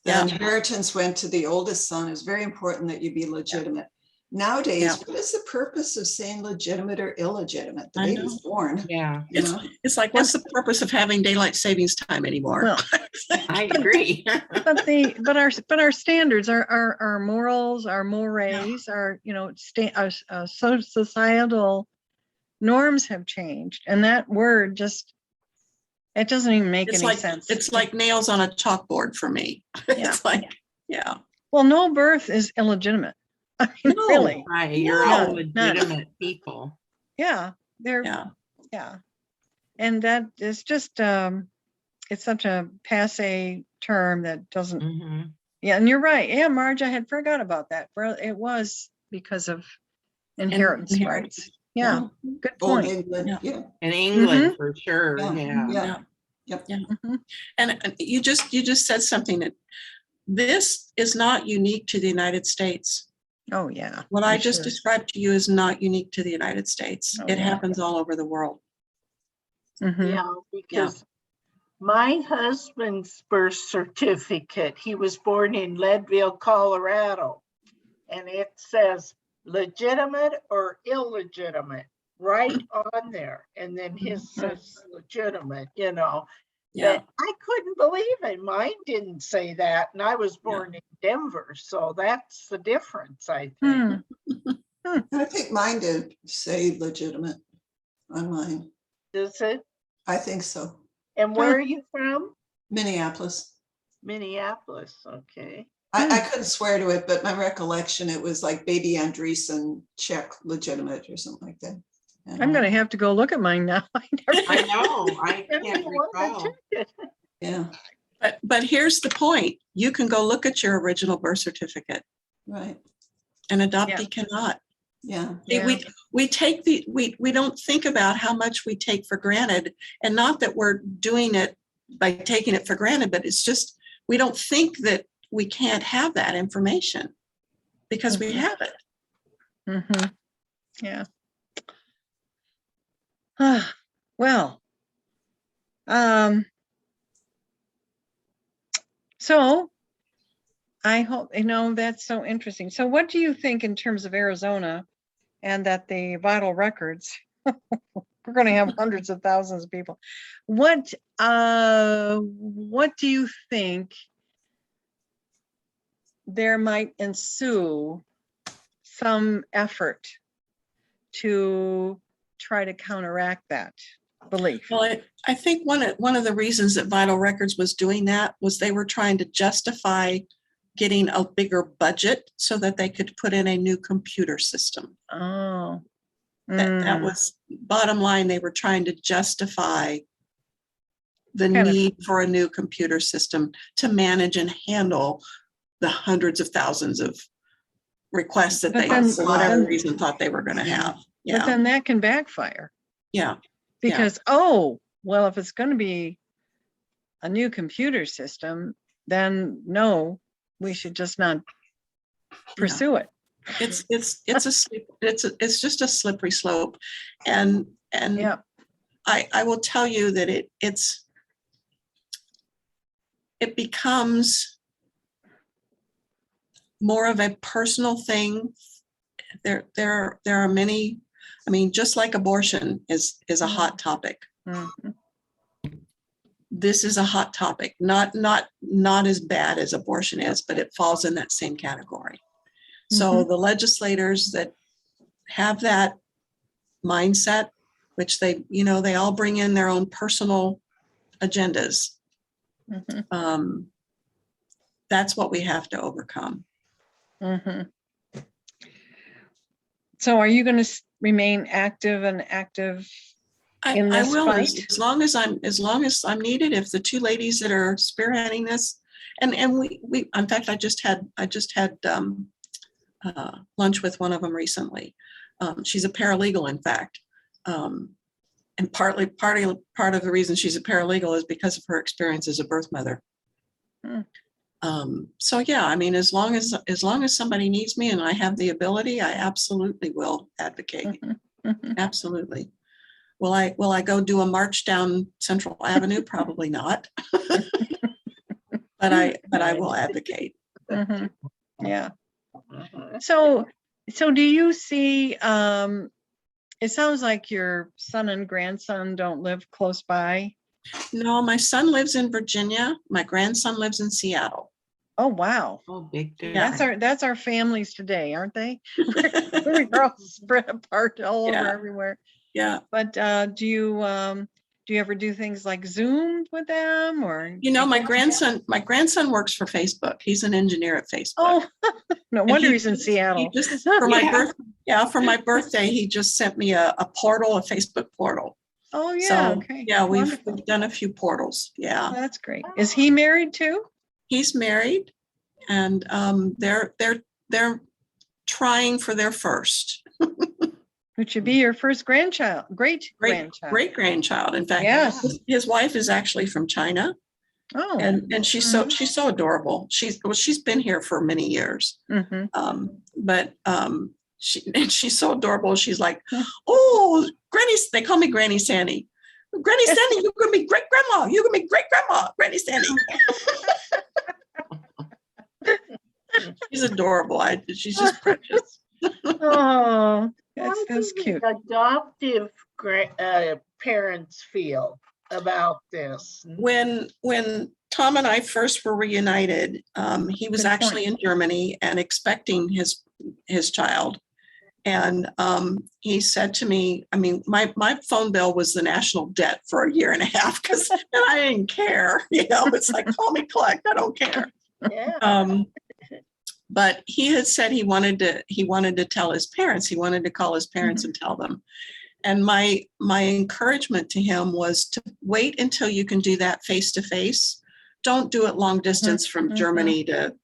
[SPEAKER 2] the
[SPEAKER 3] Yeah.
[SPEAKER 2] inheritance went to the oldest son. It's very important that you be legitimate. Nowadays,
[SPEAKER 3] Yeah.
[SPEAKER 2] what is the purpose of saying legitimate or illegitimate? The
[SPEAKER 3] I
[SPEAKER 2] baby's
[SPEAKER 3] know.
[SPEAKER 2] born.
[SPEAKER 5] Yeah,
[SPEAKER 2] You know?
[SPEAKER 3] It's like, what's the purpose of having daylight savings time anymore?
[SPEAKER 1] Well,
[SPEAKER 5] I agree.
[SPEAKER 1] but our standards, our morals, our mores, our societal norms have changed, and that word just, it doesn't even make
[SPEAKER 3] It's
[SPEAKER 1] any
[SPEAKER 3] like,
[SPEAKER 1] sense.
[SPEAKER 3] it's like nails on a chalkboard for me.
[SPEAKER 1] Yeah.
[SPEAKER 3] It's like, yeah.
[SPEAKER 1] Well, no birth is illegitimate. I mean,
[SPEAKER 3] No.
[SPEAKER 1] really,
[SPEAKER 5] Right, you're
[SPEAKER 3] No,
[SPEAKER 5] all
[SPEAKER 1] none.
[SPEAKER 5] legitimate people.
[SPEAKER 1] yeah, they're
[SPEAKER 3] Yeah.
[SPEAKER 1] yeah, and that is just it's such a passé term that doesn't.
[SPEAKER 5] Mhm.
[SPEAKER 1] Yeah, and you're right. Yeah, Marge, I had forgot about that. Well, it was because of inheritance
[SPEAKER 3] Inheritance.
[SPEAKER 1] rights. Yeah, good
[SPEAKER 2] Old
[SPEAKER 1] point.
[SPEAKER 2] England,
[SPEAKER 3] Yeah.
[SPEAKER 2] yeah.
[SPEAKER 5] In England,
[SPEAKER 1] Mm-hmm.
[SPEAKER 5] for sure,
[SPEAKER 2] Yeah.
[SPEAKER 5] yeah.
[SPEAKER 2] Yeah.
[SPEAKER 1] Mhm.
[SPEAKER 3] And you just said something that this is not unique to the United States.
[SPEAKER 1] Oh, yeah.
[SPEAKER 3] What I
[SPEAKER 1] for
[SPEAKER 3] just
[SPEAKER 1] sure.
[SPEAKER 3] described to you is not unique to the United States.
[SPEAKER 1] Oh,
[SPEAKER 3] It
[SPEAKER 1] yeah.
[SPEAKER 3] happens all over the world.
[SPEAKER 1] Mhm.
[SPEAKER 4] yeah, because my husband's birth certificate, he was born in Leadville, Colorado, and it says legitimate or illegitimate right on there. And then his says legitimate,
[SPEAKER 3] Yeah.
[SPEAKER 2] Mm-hmm.
[SPEAKER 4] But I couldn't believe it. Mine didn't say that, and I was born in Denver, so that's the difference, I think.
[SPEAKER 1] Hmm.
[SPEAKER 2] I think mine did say legitimate on mine.
[SPEAKER 4] Does it?
[SPEAKER 2] I think so.
[SPEAKER 4] And where are you from?
[SPEAKER 2] Minneapolis.
[SPEAKER 4] Minneapolis, okay.
[SPEAKER 2] I couldn't swear to it, but my recollection, it was like baby Andreessen, Czech legitimate or something like that. Yeah.
[SPEAKER 1] I'm gonna have to go look at mine now. I never-
[SPEAKER 5] I know, I
[SPEAKER 4] If
[SPEAKER 5] can't
[SPEAKER 4] you want to
[SPEAKER 5] recall.
[SPEAKER 4] check it.
[SPEAKER 2] Yeah,
[SPEAKER 3] But here's the point. You can go look at your original birth certificate.
[SPEAKER 2] right.
[SPEAKER 3] An adoptee cannot.
[SPEAKER 2] Yeah.
[SPEAKER 3] See,
[SPEAKER 1] Yeah.
[SPEAKER 3] we don't think about how much we take for granted, and not that we're doing it by taking it for granted, but it's just, we don't think that we can't have that information because we
[SPEAKER 1] Mhm.
[SPEAKER 3] have it.
[SPEAKER 1] Mhm. Yeah. Well, so I hope, that's so interesting. So what do you think in terms of Arizona and that the vital records, we're going to have hundreds of thousands of people. What do you think there might ensue some effort to try to counteract that belief?
[SPEAKER 3] Well, I think one of the reasons that Vital Records was doing that was they were trying to justify getting a bigger budget so that they could put in a new computer system.
[SPEAKER 1] Oh,
[SPEAKER 3] That was bottom line. They were trying to justify the
[SPEAKER 1] Kind of-
[SPEAKER 3] need for a new computer system to manage and handle the hundreds of thousands of requests that
[SPEAKER 1] But
[SPEAKER 3] they,
[SPEAKER 1] then-
[SPEAKER 3] for whatever
[SPEAKER 1] then-
[SPEAKER 3] reason, thought they were going to have.
[SPEAKER 1] but
[SPEAKER 3] Yeah,
[SPEAKER 1] then that can backfire
[SPEAKER 3] yeah.
[SPEAKER 1] because, oh, well, if it's going to be a new computer system, then no, we should just not pursue it.
[SPEAKER 3] It's just a slippery slope. And
[SPEAKER 1] Yeah.
[SPEAKER 3] I will tell you that it becomes more of a personal thing. There are many, I mean, just like abortion is a hot topic.
[SPEAKER 1] Mhm.
[SPEAKER 3] This is a hot topic, not as bad as abortion is, but it falls in that same category. So the legislators that have that mindset, which they all bring in their own personal agendas.
[SPEAKER 1] Mhm.
[SPEAKER 3] That's what we have to overcome.
[SPEAKER 1] Mhm. So are you going to remain active in
[SPEAKER 3] I
[SPEAKER 1] this
[SPEAKER 3] will,
[SPEAKER 1] fight?
[SPEAKER 3] as long as I'm needed. If the two ladies that are spearheading this, and we in fact, I just had lunch with one of them recently. She's a paralegal, in fact, and part of the reason she's a paralegal is because of her experience as a birth mother. So yeah, I mean, as long as somebody needs me and I have the ability, I absolutely will advocate. Absolutely. Will I go do a march down Central Avenue? Probably not. But I will advocate.
[SPEAKER 1] Mhm. Yeah. So do you see, it sounds like your son and grandson don't live close by.
[SPEAKER 3] No, my son lives in Virginia. My grandson lives in Seattle.
[SPEAKER 1] Oh, wow.
[SPEAKER 5] Oh, big
[SPEAKER 3] Yeah.
[SPEAKER 5] difference.
[SPEAKER 1] That's our families today, aren't they? We're all spread apart all over
[SPEAKER 3] Yeah.
[SPEAKER 1] everywhere.
[SPEAKER 3] Yeah.
[SPEAKER 1] But do you ever do things like Zoom with them, or?
[SPEAKER 3] My grandson works for Facebook. He's an engineer at Facebook.
[SPEAKER 1] Oh, no wonder he's in
[SPEAKER 3] He
[SPEAKER 1] Seattle.
[SPEAKER 3] just for my
[SPEAKER 5] Yeah.
[SPEAKER 3] for my birthday, he just sent me a Facebook portal.
[SPEAKER 1] Oh, yeah.
[SPEAKER 3] So
[SPEAKER 1] Okay.
[SPEAKER 3] yeah, we've
[SPEAKER 1] Wonderful.
[SPEAKER 3] done a few portals. Yeah.
[SPEAKER 1] Oh, that's great. Is he married too?
[SPEAKER 3] He's married, and they're trying for their first
[SPEAKER 1] Which should be your first grandchild, great grandchild.
[SPEAKER 3] great grandchild. In fact,
[SPEAKER 1] Yes.
[SPEAKER 3] his wife is actually from China,
[SPEAKER 1] Oh.
[SPEAKER 3] and she's so adorable. She's been here for many years, but she's so adorable. She's like, oh, Granny. They call me Granny Sandy. Granny Sandy, you're gonna be great grandma. You're gonna be great grandma, Granny Sandy. She's adorable. She's just precious.
[SPEAKER 1] Oh,
[SPEAKER 4] How
[SPEAKER 1] that's
[SPEAKER 4] do
[SPEAKER 1] cute.
[SPEAKER 4] the adoptive parents feel about this?
[SPEAKER 3] When Tom and I first were reunited, he was
[SPEAKER 1] Good
[SPEAKER 3] actually in Germany and expecting his child. And he said to me, I mean, my phone bill was the national debt for a year and a half because I didn't care. It's like, call me collect. I don't care.
[SPEAKER 4] Yeah.
[SPEAKER 3] But he had said he wanted to tell his parents. He wanted to call his parents and tell them. And my encouragement to him was to wait until you can do that face to face. Don't do it long distance from Germany to,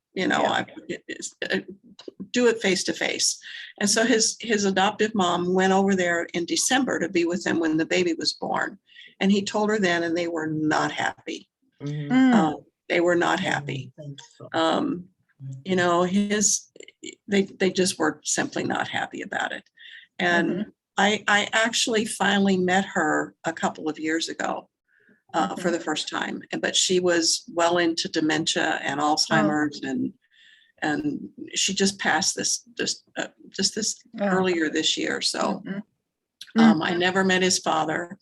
[SPEAKER 3] do it face to face. And so his adoptive mom went over there in December to be with him when the baby was born. And he told her then, and they were not happy. They were not happy. They just were simply not happy about it. And I actually finally met her a couple of yeyears ago for the first time, but she was well into dementia and Alzheimer's, and she just passed this earlier this year. So I never met his father.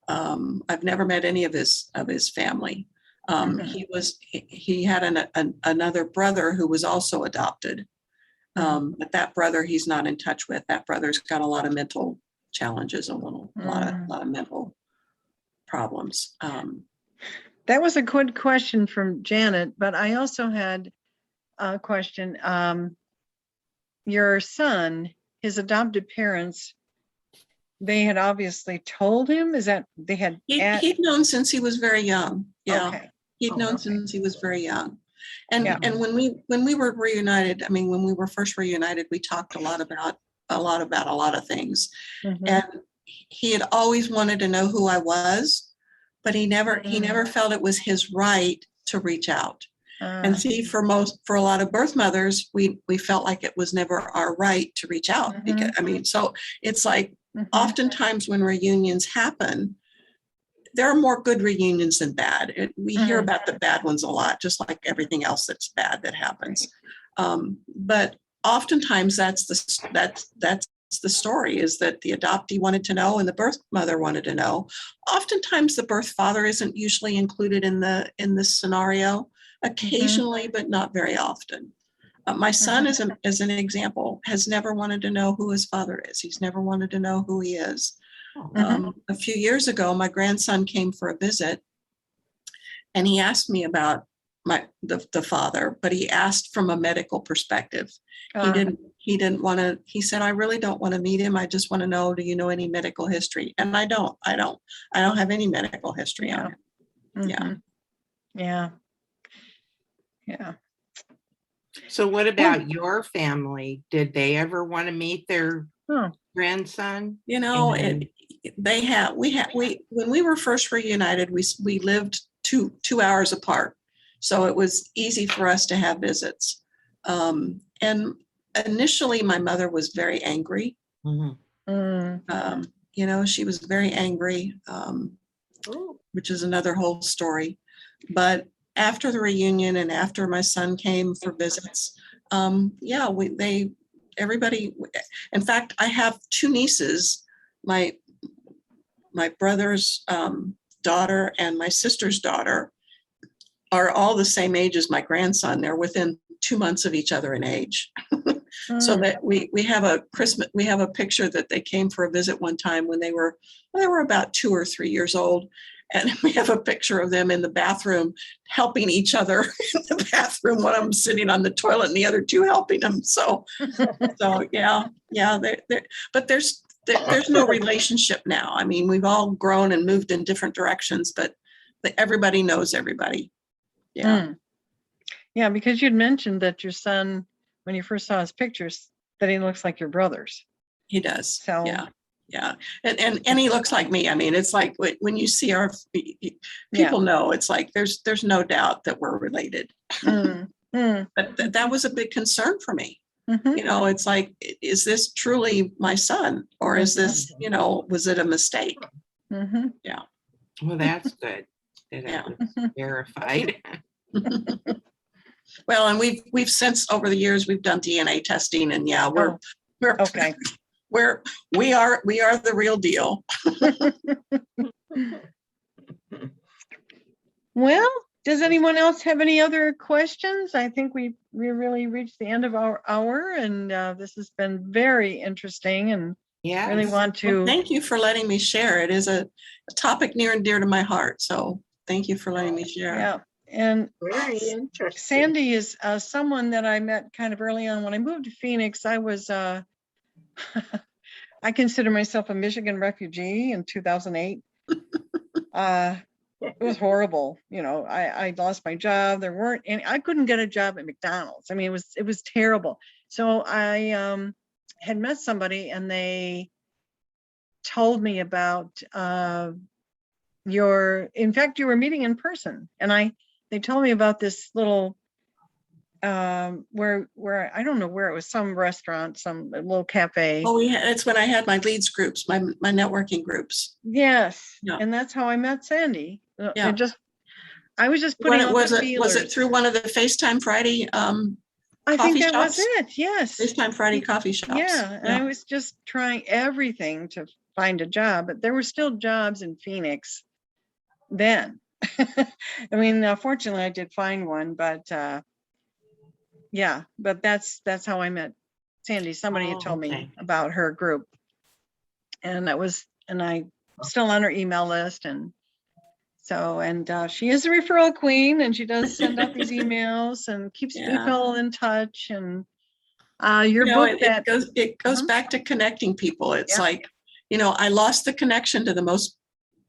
[SPEAKER 3] I've never met any of his family. He had another brother who was also adopted. But that brother he's not in touch with. That brother's got a lot of mental challenges, a lot of mental problems.
[SPEAKER 1] That was a good question from Janet, but I also had a question. Your son, his adopted parents, they had obviously told him, is that they had?
[SPEAKER 3] He'd known since he was very young. Yeah.
[SPEAKER 1] Okay.
[SPEAKER 3] He'd known since he was very young. And when we were reunited, I mean, when we were first reunited, we talked a lot about a lot of things. And he had always wanted to know who I was, but he never felt it was his right to reach out. And see, for a lot of birth mothers, we felt like it was never our right to reach out, because I mean, so it's like oftentimes when reunions happen, there are more good reunions than bad. We hear about the bad ones a lot, just like everything else that's bad that happens. But oftentimes that's the story, is that the adoptee wanted to know and the birth mother wanted to know. Oftentimes the birth father isn't usually included in this scenario, occasionally, but not very often. My son, as an example, has never wanted to know who his father is. He's never wanted to know who he is. A few years ago, my grandson came for a visit, and he asked me about the father, but he asked from a medical perspective. He didn't want to. He said, "I really don't want to meet him. I just want to know, do you know any medical history?" And I don't have any medical history on him.
[SPEAKER 1] Yeah.
[SPEAKER 5] So what about your family? Did they ever want to meet their grandson?
[SPEAKER 3] You know,
[SPEAKER 5] And-
[SPEAKER 3] when we were first reunited, we lived two hours apart, so it was easy for us to have visits. And initially, my mother was very angry. You know, she was very angry, which is another whole story. But after the reunion and after my son came for visits, everybody, in fact, I have two nieces, my brother's daughter and my sister's daughter are all the same age as my grandson. They're within 2 months of each other in age. So that we have a picture that they came for a visit one time when they were about 2 or 3 years old. And we have a picture of them in the bathroom helping each other in the bathroom. One of them sitting on the toilet and the other two helping them. So yeah. But there's no relationship now. I mean, we've all grown and moved in different directions, but everybody knows everybody. Yeah.
[SPEAKER 1] Yeah, because you'd mentioned that your son, when you first saw his pictures, that he looks like your brothers.
[SPEAKER 3] He does.
[SPEAKER 1] So
[SPEAKER 3] Yeah. And he looks like me. I mean, it's like when you see our people know, it's like there's no doubt that we're related. But that was a big concern for me. You know, it's like, is this truly my son, or is this, you know, was it a mistake? Yeah.
[SPEAKER 5] Well, that's good that it was verified.
[SPEAKER 3] Well, and we've since over the years we've done DNA testing, and we're
[SPEAKER 1] okay.
[SPEAKER 3] we are the real deal.
[SPEAKER 1] Well, does anyone else have any other questions? I think we really reached the end of our hour, and this has been very interesting, and really want to
[SPEAKER 3] thank you for letting me share. It is a topic near and dear to my heart. So thank you for letting me share.
[SPEAKER 1] Yeah. And
[SPEAKER 4] Very interesting.
[SPEAKER 1] Sandy is someone that I met kind of early on. When I moved to Phoenix, I was, I consider myself a Michigan refugee in 2008. It was horrible. You know, I lost my job. There weren't any, I couldn't get a job at McDonald's. I mean, it was terrible. So I had met somebody, and they told me about in fact, you were meeting in person, and they told me about this little where I don't know where it was, some restaurant, some little cafe.
[SPEAKER 3] Oh, it's when I had my leads groups, my networking groups.
[SPEAKER 1] Yes.
[SPEAKER 3] Yeah.
[SPEAKER 1] And that's how I met Sandy.
[SPEAKER 3] Yeah.
[SPEAKER 1] I was just putting out the feelers.
[SPEAKER 3] Was it through one of the FaceTime Friday
[SPEAKER 1] I think that
[SPEAKER 3] shops?
[SPEAKER 1] was it. Yes.
[SPEAKER 3] FaceTime Friday coffee shops.
[SPEAKER 1] Yeah. And I was just trying everything to find a job, but there were still jobs in Phoenix then. I mean, fortunately I did find one, but but that's how I met Sandy. Somebody had told me about her group, and I still on her email list, and so, and she is a referral queen, and she does send out these emails and keeps people in touch. And your book
[SPEAKER 3] it goes back to connecting people. It's like, you know, I lost the connection to the most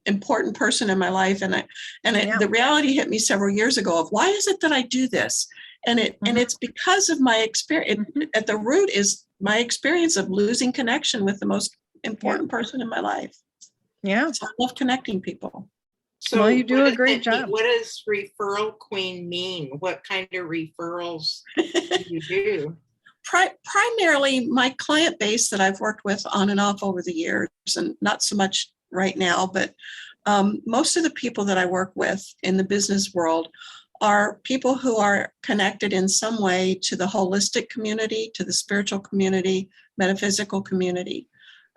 [SPEAKER 3] important person in my life, and the reality hit me several years ago of, why is it that I do this? And it's because of my experience. At the root is my experience of losing connection with the most important person in my life.
[SPEAKER 1] Yeah.
[SPEAKER 3] So I love connecting people.
[SPEAKER 5] So
[SPEAKER 1] Well, you do
[SPEAKER 5] what
[SPEAKER 1] a
[SPEAKER 5] does
[SPEAKER 1] great
[SPEAKER 5] it mean?
[SPEAKER 1] job.
[SPEAKER 5] What does referral queen mean? What kind of referrals do you do?
[SPEAKER 3] Primarily my client base that I've worked with on and off over the years, and not so much right now, but most of the people that I work with in the business world are people who are connected in some way to the holistic community, to the spiritual community, metaphysical community.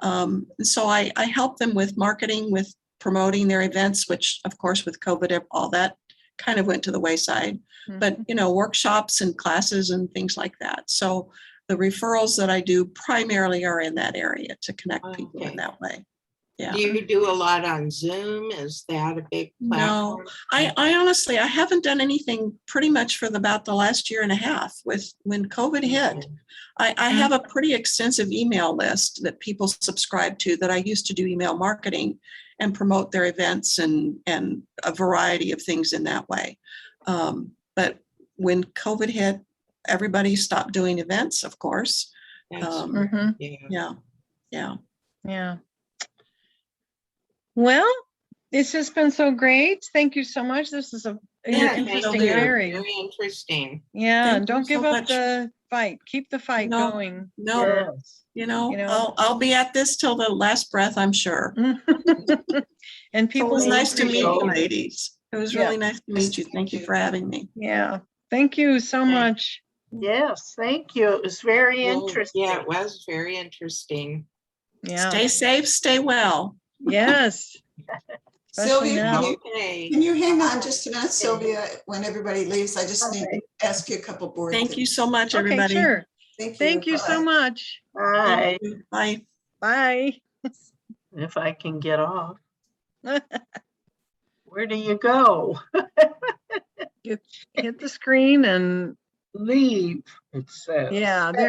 [SPEAKER 3] And so I help them with marketing, with promoting their events, which of course with COVID, all that kind of went to the wayside, but workshops and classes and things like that. So the referrals that I do primarily are in that area to connect people in that way. Yeah.
[SPEAKER 5] Do you do a lot on Zoom? Is that a big platform?
[SPEAKER 3] No, I honestly, I haven't done anything pretty much for about the last year and a half with when COVID hit. I have a pretty extensive email list that people subscribe to that I used to do email marketing and promote their events and a variety of things in that way. But when COVID hit, everybody stopped doing events, of course.
[SPEAKER 5] That's
[SPEAKER 3] Yeah.
[SPEAKER 1] Yeah. Well, this has been so great. Thank you so much. This is interesting
[SPEAKER 5] Very
[SPEAKER 1] hearing.
[SPEAKER 5] interesting.
[SPEAKER 1] Yeah,
[SPEAKER 3] Thank
[SPEAKER 1] and don't
[SPEAKER 3] you
[SPEAKER 1] give
[SPEAKER 3] so
[SPEAKER 1] up
[SPEAKER 3] much.
[SPEAKER 1] the fight. Keep the fight
[SPEAKER 3] No.
[SPEAKER 1] going.
[SPEAKER 3] No,
[SPEAKER 1] Yes.
[SPEAKER 3] I'll be at this till the last breath, I'm sure.
[SPEAKER 1] And
[SPEAKER 3] So it
[SPEAKER 1] people
[SPEAKER 3] was
[SPEAKER 1] will
[SPEAKER 3] nice to meet you,
[SPEAKER 1] appreciate it.
[SPEAKER 3] ladies. It was really nice to meet you. Thank you for having me.
[SPEAKER 1] Yeah. Thank you so much.
[SPEAKER 4] Yes, thank you. It was very interesting.
[SPEAKER 5] Yeah, it was very interesting.
[SPEAKER 1] Yeah.
[SPEAKER 3] Stay safe, stay well.
[SPEAKER 1] Yes. Especially
[SPEAKER 2] Sylvia,
[SPEAKER 1] now.
[SPEAKER 2] can you hang on just a minute, Sylvia, when everybody leaves? I just need to ask you a couple board
[SPEAKER 3] Thank you
[SPEAKER 2] things.
[SPEAKER 3] so much,
[SPEAKER 1] Okay,
[SPEAKER 3] everybody.
[SPEAKER 1] sure.
[SPEAKER 2] Thank you.
[SPEAKER 1] Thank you so
[SPEAKER 2] Bye.
[SPEAKER 1] much.
[SPEAKER 4] Bye,
[SPEAKER 3] Bye.
[SPEAKER 1] Bye.
[SPEAKER 4] if I can get off. Where do you go?
[SPEAKER 1] Hit the screen and
[SPEAKER 4] Leave, it says.
[SPEAKER 1] yeah, there.